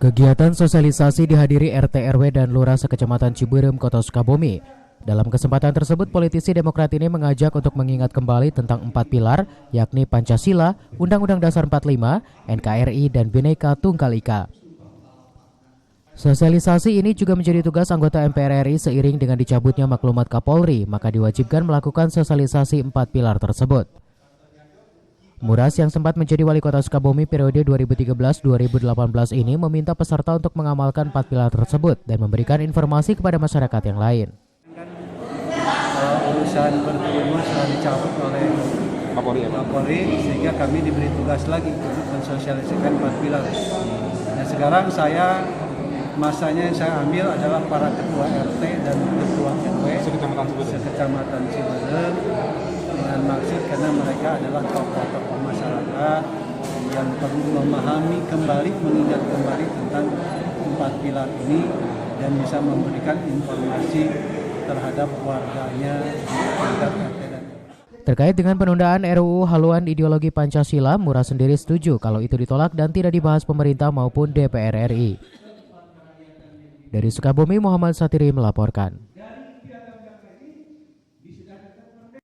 Kegiatan sosialisasi dihadiri RT RW dan Lurah sekecamatan Ciberem, Kota Sukabumi. Dalam kesempatan tersebut, politisi Demokrat ini mengajak untuk mengingat kembali tentang 4 pilar, yakni Pancasila, Undang-Undang Dasar 45, NKRI, dan Bhinneka Tunggal Ika. Sosialisasi ini juga menjadi tugas anggota MPR RI seiring dengan dicabutnya maklumat Kapolri, maka diwajibkan melakukan sosialisasi 4 pilar tersebut. Muras yang sempat menjadi wali kota Sukabumi periode 2013-2018 ini meminta peserta untuk mengamalkan 4 pilar tersebut dan memberikan informasi kepada masyarakat yang lain. Urusan berkerumun sudah dicabut oleh Kapolri, sehingga kami diberi tugas lagi untuk mensosialisasikan 4 pilar. Nah, sekarang masanya yang saya ambil adalah para ketua RT dan ketua RW sekecamatan Ciberem, dengan maksud karena mereka adalah tokoh-tokoh masyarakat yang perlu memahami kembali, mengingat kembali tentang 4 pilar ini dan bisa memberikan informasi terhadap warganya tingkat RT dan Terkait dengan penundaan RUU haluan ideologi Pancasila, Muras sendiri setuju kalau itu ditolak dan tidak dibahas pemerintah maupun DPR RI. Dari Sukabumi, Muhammad Satiri melaporkan.